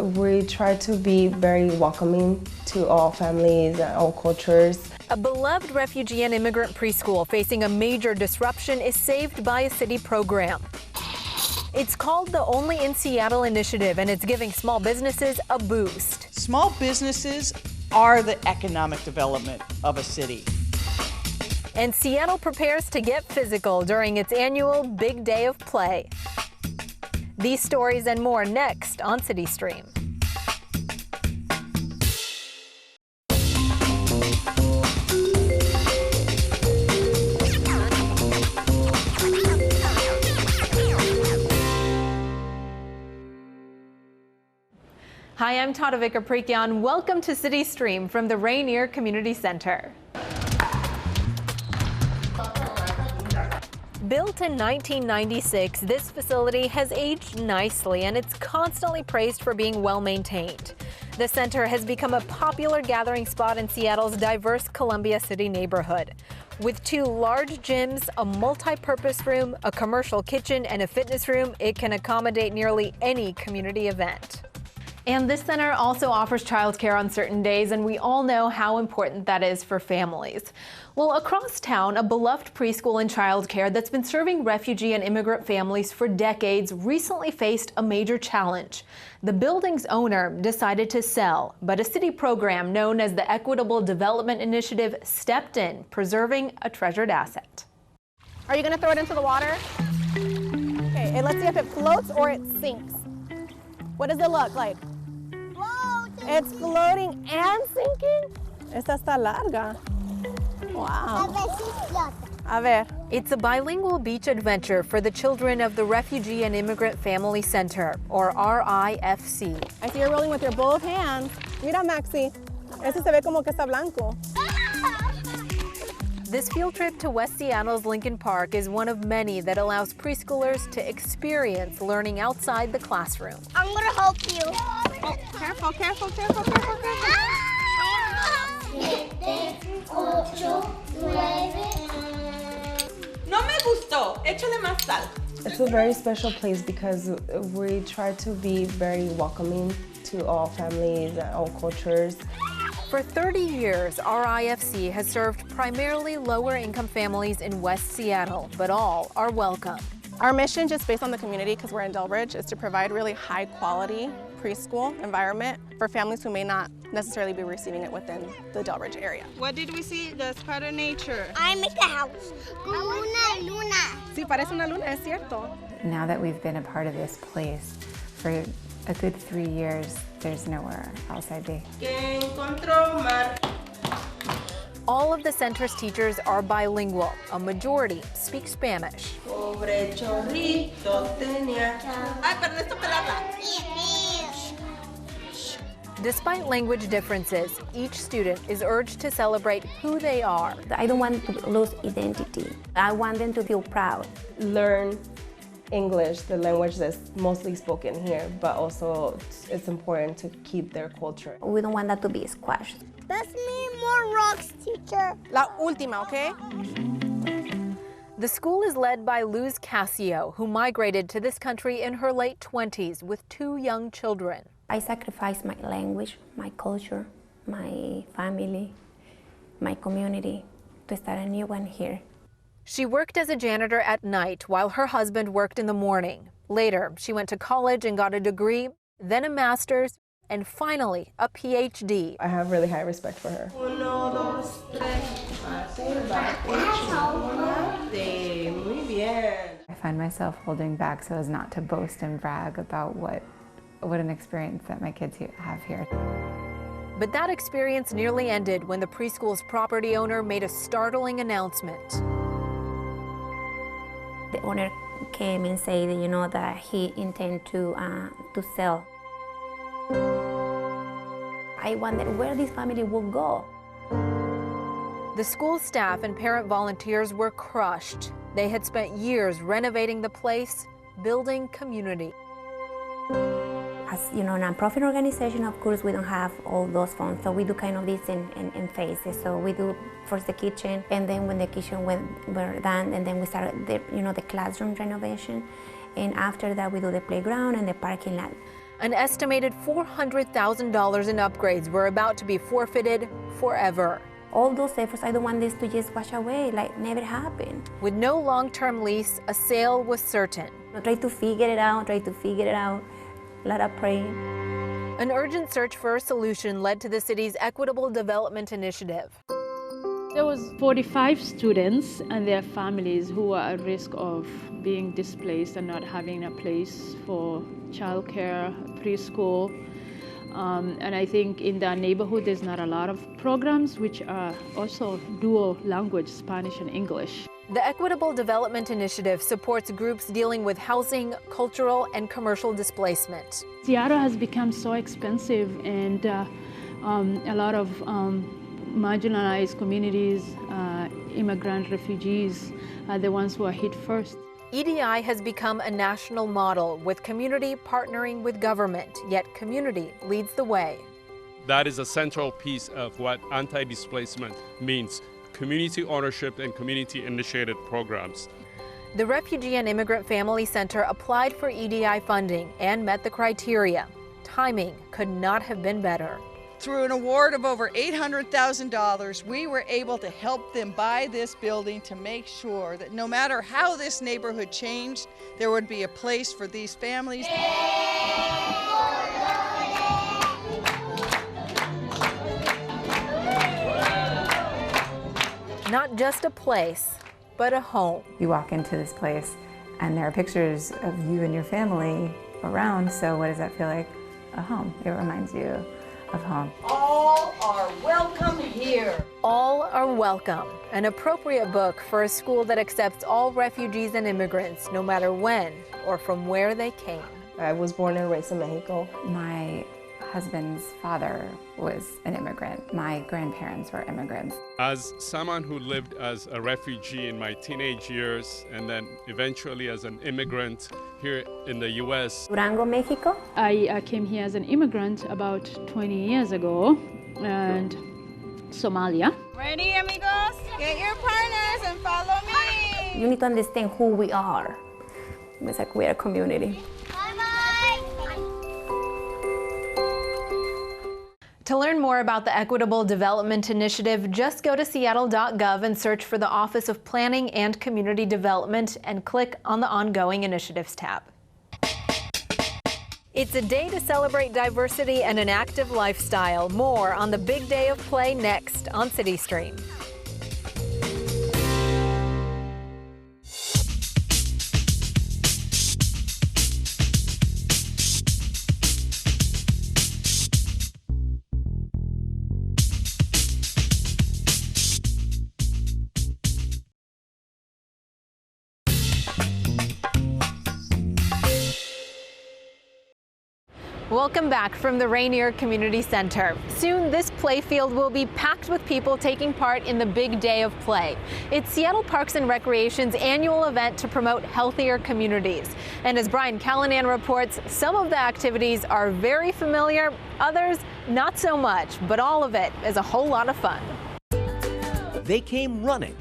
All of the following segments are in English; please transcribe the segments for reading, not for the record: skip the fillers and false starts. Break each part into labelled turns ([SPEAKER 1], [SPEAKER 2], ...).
[SPEAKER 1] we try to be very welcoming to all families and all cultures.
[SPEAKER 2] A beloved refugee and immigrant preschool facing a major disruption is saved by a city program. It's called the Only in Seattle initiative, and it's giving small businesses a boost.
[SPEAKER 3] Small businesses are the economic development of a city.
[SPEAKER 2] And Seattle prepares to get physical during its annual Big Day of Play. These stories and more next on CityStream. Hi, I'm Tatevik Aprikyan. Welcome to CityStream from the Rainier Community Center. Built in 1996, this facility has aged nicely and it's constantly praised for being well maintained. The center has become a popular gathering spot in Seattle's diverse Columbia City neighborhood. With 2 large gyms, a multi-purpose room, a commercial kitchen, and a fitness room, it can accommodate nearly any community event. And this center also offers childcare on certain days, and we all know how important that is for families. Well, across town, a beloved preschool and childcare that's been serving refugee and immigrant families for decades recently faced a major challenge. The building's owner decided to sell, but a city program known as the Equitable Development Initiative stepped in, preserving a treasured asset.
[SPEAKER 4] Are you going to throw it into the water? Okay, and let's see if it floats or it sinks. What does it look like? It's floating and sinking? Esta está larga. Wow. A ver.
[SPEAKER 2] It's a bilingual beach adventure for the children of the Refugee and Immigrant Family Center, or RIFC.
[SPEAKER 4] I see you're rolling with your both hands. Mira, Maxi. Ese se ve como que está blanco.
[SPEAKER 2] This field trip to West Seattle's Lincoln Park is one of many that allows preschoolers to experience learning outside the classroom.
[SPEAKER 5] I'm gonna help you.
[SPEAKER 4] Oh, careful, careful, careful, careful, careful.
[SPEAKER 5] 7, 8, 9.
[SPEAKER 3] No me gustó. Échale más sal.
[SPEAKER 1] It's a very special place because we try to be very welcoming to all families and all cultures.
[SPEAKER 2] For 30 years, RIFC has served primarily lower-income families in West Seattle, but all are welcome.
[SPEAKER 4] Our mission, just based on the community, because we're in Delbridge, is to provide really high-quality preschool environment for families who may not necessarily be receiving it within the Delbridge area.
[SPEAKER 3] What did we see? That's part of nature.
[SPEAKER 5] I make a house. Una luna.
[SPEAKER 4] Sí, parece una luna, es cierto.
[SPEAKER 6] Now that we've been a part of this place for a good 3 years, there's nowhere else I'd be.
[SPEAKER 2] All of the center's teachers are bilingual. A majority speak Spanish. Despite language differences, each student is urged to celebrate who they are.
[SPEAKER 7] I don't want to lose identity. I want them to feel proud.
[SPEAKER 1] Learn English, the language that's mostly spoken here, but also it's important to keep their culture.
[SPEAKER 7] We don't want that to be squashed.
[SPEAKER 5] Let's need more rocks, teacher.
[SPEAKER 4] La última, okay?
[SPEAKER 2] The school is led by Luz Casio, who migrated to this country in her late 20s with 2 young children.
[SPEAKER 7] I sacrificed my language, my culture, my family, my community to start a new one here.
[SPEAKER 2] She worked as a janitor at night while her husband worked in the morning. Later, she went to college and got a degree, then a master's, and finally a PhD.
[SPEAKER 1] I have really high respect for her.
[SPEAKER 6] I find myself holding back so as not to boast and brag about what an experience that my kids have here.
[SPEAKER 2] But that experience nearly ended when the preschool's property owner made a startling announcement.
[SPEAKER 7] The owner came and said, that he intended to sell. I wondered where this family would go.
[SPEAKER 2] The school staff and parent volunteers were crushed. They had spent years renovating the place, building community.
[SPEAKER 7] As a nonprofit organization, of course, we don't have all those funds, so we do kind of this in phases. So we do first the kitchen, and then when the kitchen were done, and then we started the classroom renovation, and after that we do the playground and the parking lot.
[SPEAKER 2] An estimated $400,000 in upgrades were about to be forfeited forever.
[SPEAKER 7] All those efforts, I don't want this to just wash away, like never happened.
[SPEAKER 2] With no long-term lease, a sale was certain.
[SPEAKER 7] Try to figure it out, let us pray.
[SPEAKER 2] An urgent search for a solution led to the city's Equitable Development Initiative.
[SPEAKER 8] There was 45 students and their families who were at risk of being displaced and not having a place for childcare, preschool. And I think in that neighborhood there's not a lot of programs which are also dual language, Spanish and English.
[SPEAKER 2] The Equitable Development Initiative supports groups dealing with housing, cultural, and commercial displacement.
[SPEAKER 8] Seattle has become so expensive, and a lot of marginalized communities, immigrant refugees, are the ones who are hit first.
[SPEAKER 2] EDI has become a national model, with community partnering with government, yet community leads the way.
[SPEAKER 9] That is a central piece of what anti-displacement means: community ownership and community-initiated programs.
[SPEAKER 2] The Refugee and Immigrant Family Center applied for EDI funding and met the criteria. Timing could not have been better.
[SPEAKER 3] Through an award of over $800,000, we were able to help them buy this building to make sure that no matter how this neighborhood changed, there would be a place for these families.
[SPEAKER 2] Not just a place, but a home.
[SPEAKER 6] You walk into this place and there are pictures of you and your family around, so what does that feel like? A home. It reminds you of home.
[SPEAKER 3] All are welcome here.
[SPEAKER 2] All are welcome. An appropriate book for a school that accepts all refugees and immigrants, no matter when or from where they came.
[SPEAKER 1] I was born and raised in Mexico.
[SPEAKER 6] My husband's father was an immigrant. My grandparents were immigrants.
[SPEAKER 9] As someone who lived as a refugee in my teenage years and then eventually as an immigrant here in the U.S.
[SPEAKER 7] Durango, Mexico.
[SPEAKER 8] I came here as an immigrant about 20 years ago, and Somalia.
[SPEAKER 10] Ready, amigos? Get your partners and follow me.
[SPEAKER 7] You need to understand who we are. It's like we're a community.
[SPEAKER 2] To learn more about the Equitable Development Initiative, just go to seattle.gov and search for the Office of Planning and Community Development and click on the Ongoing Initiatives tab. It's a day to celebrate diversity and an active lifestyle. More on the big day of play next on CityStream. Welcome back from the Rainier Community Center. Soon, this playfield will be packed with people taking part in the big day of play. It's Seattle Parks and Recreation's annual event to promote healthier communities. And as Brian Callanan reports, some of the activities are very familiar, others not so much, but all of it is a whole lot of fun.
[SPEAKER 11] They came running,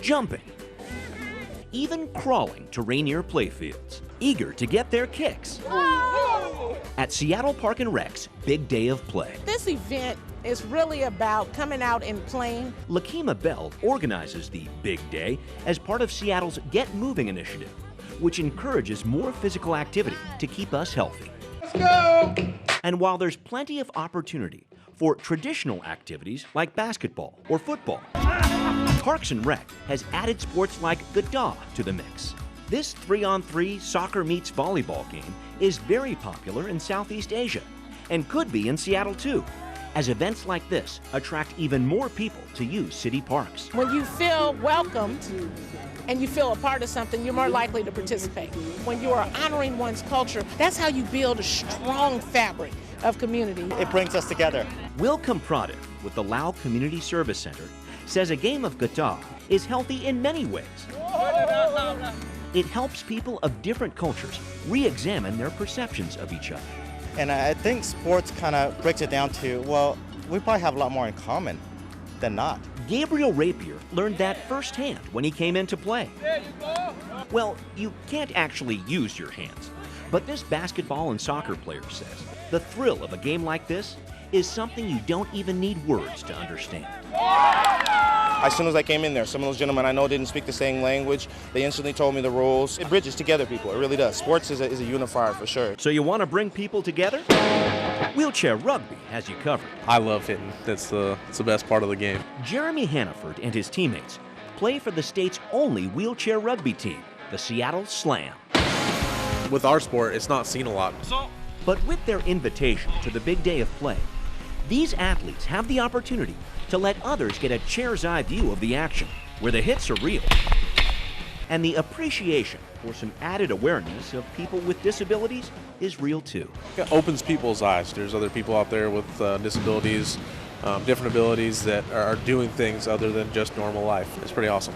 [SPEAKER 11] jumping, even crawling to Rainier playfields, eager to get their kicks. At Seattle Park and Rec's Big Day of Play.
[SPEAKER 10] This event is really about coming out and playing.
[SPEAKER 11] Lakima Bell organizes the Big Day as part of Seattle's Get Moving initiative, which encourages more physical activity to keep us healthy.
[SPEAKER 10] Let's go!
[SPEAKER 11] And while there's plenty of opportunity for traditional activities like basketball or football, Parks and Rec has added sports like Gada to the mix. This 3-on-3 soccer meets volleyball game is very popular in Southeast Asia and could be in Seattle too, as events like this attract even more people to use city parks.
[SPEAKER 10] When you feel welcomed and you feel a part of something, you're more likely to participate. When you are honoring one's culture, that's how you build a strong fabric of community.
[SPEAKER 12] It brings us together.
[SPEAKER 11] Will Comprative with the Lau Community Service Center says a game of Gada is healthy in many ways. It helps people of different cultures re-examine their perceptions of each other.
[SPEAKER 12] And I think sports kind of breaks it down to, well, we probably have a lot more in common than not.
[SPEAKER 11] Gabriel Rapier learned that firsthand when he came into play. Well, you can't actually use your hands, But this basketball and soccer player says the thrill of a game like this is something you don't even need words to understand.
[SPEAKER 12] As soon as I came in there, some of those gentlemen I know didn't speak the same language. They instantly told me the rules. It bridges together people, it really does. Sports is a unifier for sure.
[SPEAKER 11] So you want to bring people together? Wheelchair rugby has you covered.
[SPEAKER 13] I love hitting. It's the best part of the game.
[SPEAKER 11] Jeremy Hannaford and his teammates play for the state's only wheelchair rugby team, the Seattle Slam.
[SPEAKER 13] With our sport, it's not seen a lot.
[SPEAKER 11] But with their invitation to the big day of play, these athletes have the opportunity to let others get a chair's eye view of the action, where the hits are real, and the appreciation for some added awareness of people with disabilities is real too.
[SPEAKER 13] It opens people's eyes. There's other people out there with disabilities, different abilities that are doing things other than just normal life. It's pretty awesome.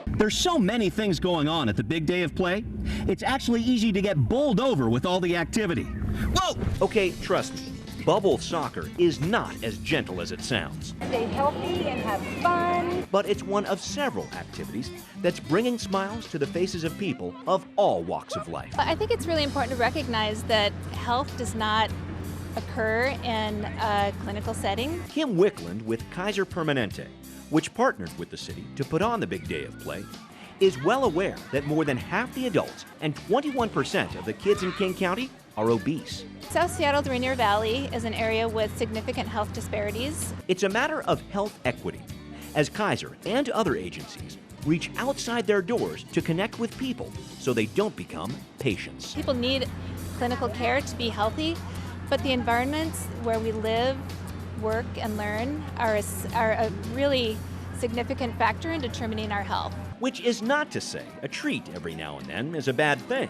[SPEAKER 14] There's so many things going on at the big day of play, it's actually easy to get bowled over with all the activity.
[SPEAKER 11] Whoa! Okay, trust me, bubble soccer is not as gentle as it sounds.
[SPEAKER 15] Stay healthy and have fun.
[SPEAKER 11] But it's one of several activities that's bringing smiles to the faces of people of all walks of life.
[SPEAKER 16] I think it's really important to recognize that health does not occur in a clinical setting.
[SPEAKER 11] Kim Wickland with Kaiser Permanente, which partnered with the city to put on the big day of play, is well aware that more than half the adults and 21% of the kids in King County are obese.
[SPEAKER 16] South Seattle's Rainier Valley is an area with significant health disparities.
[SPEAKER 11] It's a matter of health equity, as Kaiser and other agencies reach outside their doors to connect with people so they don't become patients.
[SPEAKER 16] People need clinical care to be healthy, but the environments where we live, work, and learn are a really significant factor in determining our health.
[SPEAKER 11] Which is not to say a treat every now and then is a bad thing.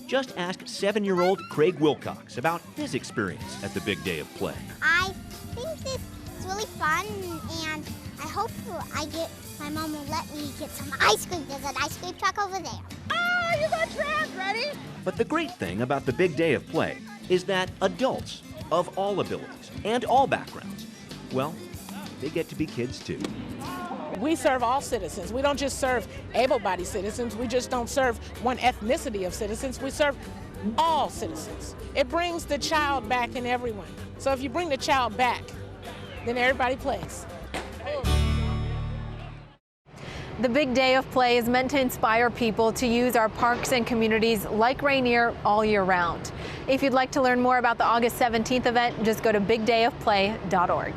[SPEAKER 11] Just ask 7-year-old Craig Wilcox about his experience at the big day of play.
[SPEAKER 5] I think this is really fun, and I hope my mom will let me get some ice cream. There's an ice cream truck over there.
[SPEAKER 15] Ah, you got trapped, ready?
[SPEAKER 11] But the great thing about the big day of play is that adults of all abilities and all backgrounds, well, they get to be kids too.
[SPEAKER 10] We serve all citizens. We don't just serve able-bodied citizens. We just don't serve one ethnicity of citizens. We serve all citizens. It brings the child back in everyone. So if you bring the child back, then everybody plays.
[SPEAKER 2] The big day of play is meant to inspire people to use our parks and communities like Rainier all year round. If you'd like to learn more about the August 17th event, just go to bigdayofplay.org.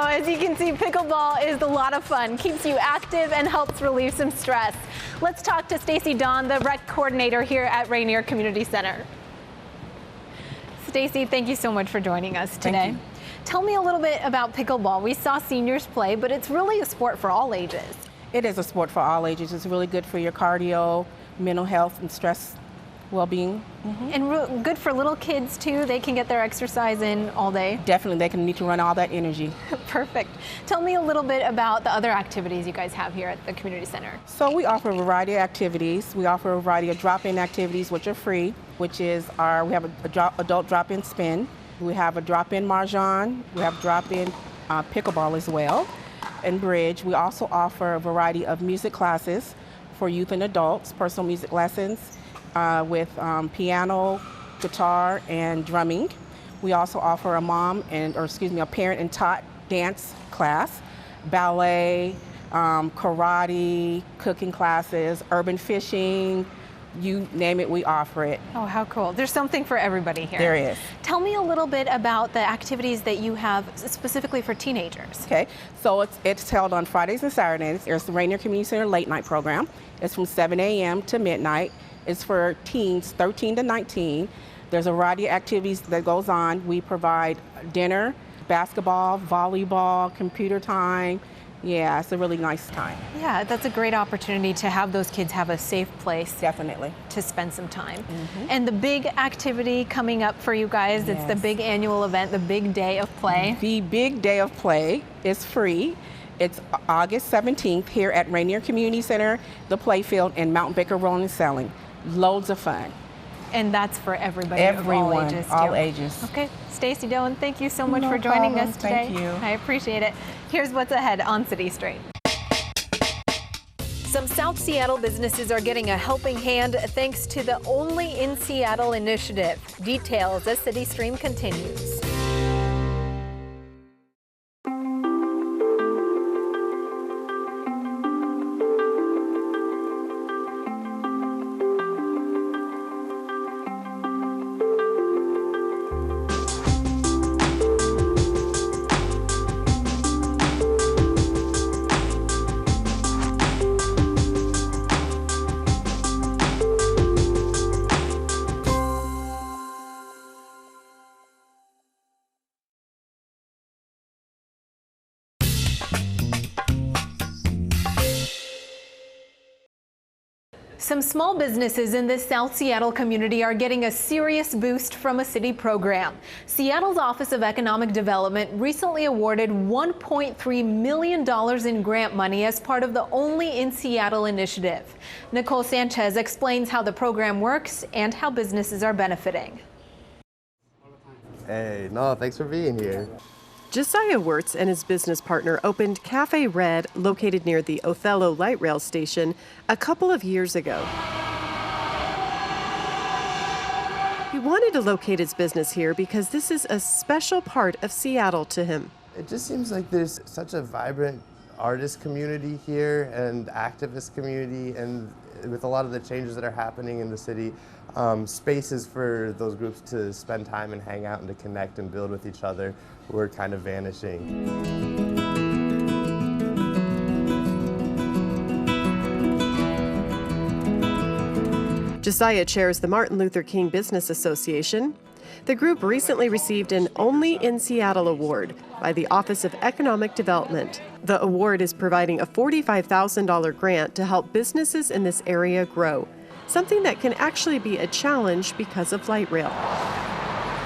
[SPEAKER 2] As you can see, pickleball is a lot of fun, keeps you active and helps relieve some stress. Let's talk to Stacy Dawn, the rec coordinator here at Rainier Community Center. Stacy, thank you so much for joining us today.
[SPEAKER 17] Thank you.
[SPEAKER 2] Tell me a little bit about pickleball. We saw seniors play, but it's really a sport for all ages.
[SPEAKER 17] It is a sport for all ages. It's really good for your cardio, mental health, and stress well-being.
[SPEAKER 2] And good for little kids too. They can get their exercise in all day.
[SPEAKER 17] Definitely, they can need to run all that energy.
[SPEAKER 2] Perfect. Tell me a little bit about the other activities you guys have here at the community center.
[SPEAKER 17] So we offer a variety of activities. We offer a variety of drop-in activities, which are free, which is we have a adult drop-in spin. We have a drop-in mahjong. We have drop-in pickleball as well, and bridge. We also offer a variety of music classes for youth and adults, personal music lessons, with piano, guitar, and drumming. We also offer a parent and tot dance class, ballet, karate, cooking classes, urban fishing, You name it, we offer it.
[SPEAKER 2] Oh, how cool. There's something for everybody here.
[SPEAKER 17] There is.
[SPEAKER 2] Tell me a little bit about the activities that you have specifically for teenagers.
[SPEAKER 17] Okay, so it's held on Fridays and Saturdays. There's the Rainier Community Center late night program. It's from 7 a.m. to midnight. It's for teens 13 to 19. There's a variety of activities that goes on. We provide dinner, basketball, volleyball, computer time. Yeah, it's a really nice time.
[SPEAKER 2] Yeah, that's a great opportunity to have those kids have a safe place.
[SPEAKER 17] Definitely.
[SPEAKER 2] To spend some time. And the big activity coming up for you guys, it's the big annual event, the big day of play.
[SPEAKER 17] The big day of play is free. It's August 17th here at Rainier Community Center, the Playfield in Mount Baker Rolling Selling. Loads of fun.
[SPEAKER 2] And that's for everybody.
[SPEAKER 17] Everyone,
[SPEAKER 2] of all ages.
[SPEAKER 17] all ages.
[SPEAKER 2] Okay, Stacey Doan, thank you so much
[SPEAKER 17] No
[SPEAKER 2] for joining
[SPEAKER 17] problem.
[SPEAKER 2] us today.
[SPEAKER 17] Thank you.
[SPEAKER 2] I appreciate it. Here's what's ahead on CityStream. Some South Seattle businesses are getting a helping hand thanks to the Only in Seattle initiative. Details as CityStream continues. Some small businesses in this South Seattle community are getting a serious boost from a city program. Seattle's Office of Economic Development recently awarded $1.3 million in grant money as part of the Only in Seattle initiative. Nicole Sanchez explains how the program works and how businesses are benefiting.
[SPEAKER 18] Hey, no, thanks for being here.
[SPEAKER 19] Josiah Wirtz and his business partner opened Cafe Red, located near the Othello Light Rail Station, a couple of years ago. He wanted to locate his business here because this is a special part of Seattle to him.
[SPEAKER 18] It just seems like there's such a vibrant artist community here and activist community, and with a lot of the changes that are happening in the city, spaces for those groups to spend time and hang out and to connect and build with each other were kind of vanishing.
[SPEAKER 19] Josiah chairs the Martin Luther King Business Association. The group recently received an Only in Seattle award by the Office of Economic Development. The award is providing a $45,000 grant to help businesses in this area grow, something that can actually be a challenge because of light rail.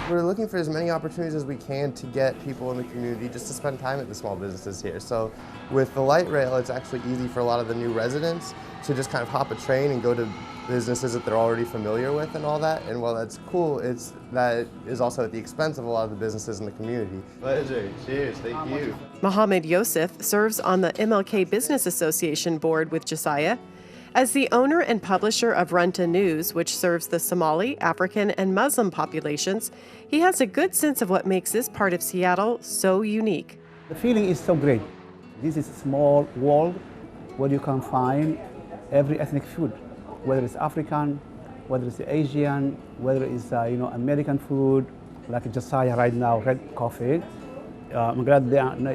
[SPEAKER 18] We're looking for as many opportunities as we can to get people in the community just to spend time at the small businesses here. So with the light rail, it's actually easy for a lot of the new residents to just kind of hop a train and go to businesses that they're already familiar with and all that. And while that's cool, that is also at the expense of a lot of the businesses in the community. Pleasure. Cheers. Thank you.
[SPEAKER 19] Mohammed Yosef serves on the MLK Business Association board with Josiah. As the owner and publisher of Runta News, which serves the Somali, African, and Muslim populations, he has a good sense of what makes this part of Seattle so unique.
[SPEAKER 20] The feeling is so great. This is a small world where you can find every ethnic food, whether it's African, whether it's Asian, whether it's American food, like Josiah right now, Red Coffee. I'm glad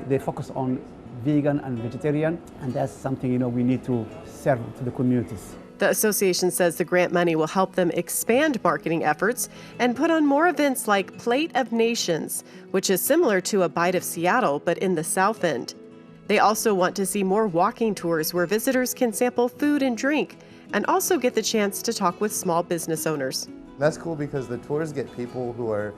[SPEAKER 20] they focus on vegan and vegetarian, and that's something we need to serve to the communities.
[SPEAKER 19] The association says the grant money will help them expand marketing efforts and put on more events like Plate of Nations, which is similar to a Bite of Seattle, but in the South End. They also want to see more walking tours where visitors can sample food and drink and also get the chance to talk with small business owners.
[SPEAKER 18] That's cool because the tours get people who are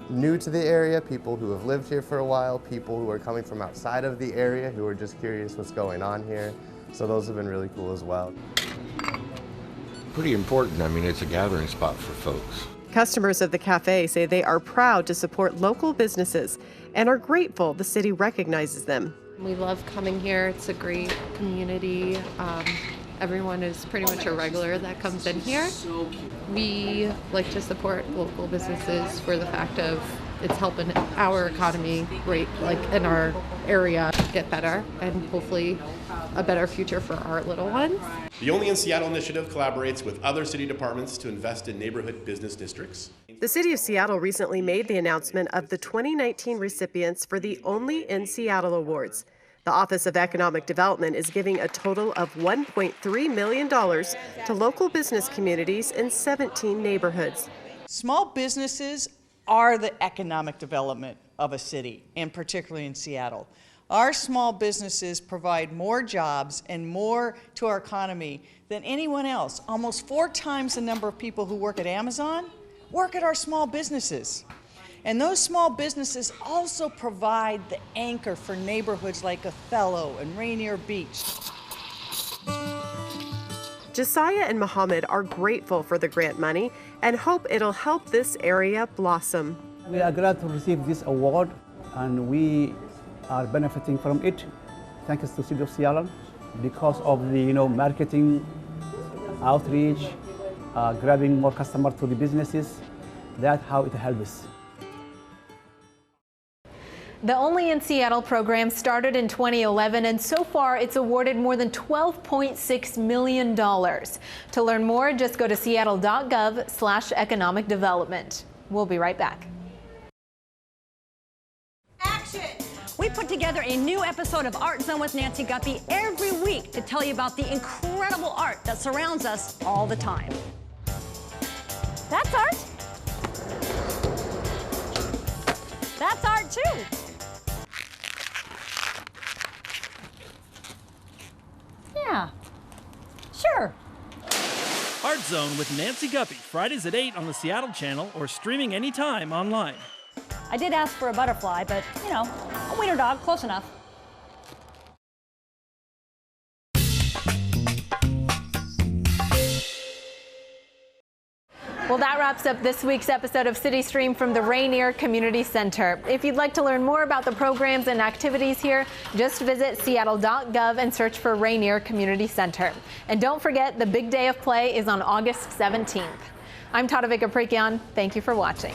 [SPEAKER 18] new to the area, people who have lived here for a while, people who are coming from outside of the area who are just curious what's going on here. So those have been really cool as well.
[SPEAKER 21] Pretty important. I mean, it's a gathering spot for folks.
[SPEAKER 19] Customers of the cafe say they are proud to support local businesses and are grateful the city recognizes them.
[SPEAKER 22] We love coming here. It's a great community. Everyone is pretty much a regular that comes in here. We like to support local businesses for the fact of it's helping our economy, right, like in our area, get better, and hopefully a better future for our little ones.
[SPEAKER 3] The Only in Seattle initiative collaborates with other city departments to invest in neighborhood business districts.
[SPEAKER 19] The City of Seattle recently made the announcement of the 2019 recipients for the Only in Seattle Awards. The Office of Economic Development is giving a total of $1.3 million to local business communities in 17 neighborhoods.
[SPEAKER 4] Small businesses are the economic development of a city, and particularly in Seattle. Our small businesses provide more jobs and more to our economy than anyone else. Almost 4 times the number of people who work at Amazon work at our small businesses. And those small businesses also provide the anchor for neighborhoods like Othello and Rainier Beach.
[SPEAKER 19] Josiah and Mohammed are grateful for the grant money and hope it'll help this area blossom.
[SPEAKER 20] We are glad to receive this award, and we are benefiting from it. Thanks to City of Seattle because of the marketing, outreach, grabbing more customers to the businesses. That's how it helps us.
[SPEAKER 2] The Only in Seattle program started in 2011, and so far it's awarded more than $12.6 million. To learn more, just go to seattle.gov/economic development. We'll be right back.
[SPEAKER 15] We put together a new episode of Art Zone with Nancy Guppy every week to tell you about the incredible art that surrounds us all the time. That's art. That's art too. Yeah, sure.
[SPEAKER 23] Art Zone with Nancy Guppy, Fridays at 8 on the Seattle channel or streaming anytime online.
[SPEAKER 15] I did ask for a butterfly, but, a wiener dog, close enough.
[SPEAKER 2] Well, that wraps up this week's episode of CityStream from the Rainier Community Center. If you'd like to learn more about the programs and activities here, just visit seattle.gov and search for Rainier Community Center. And don't forget, the big day of play is on August 17th. I'm Tatevik Aprikyan. Thank you for watching.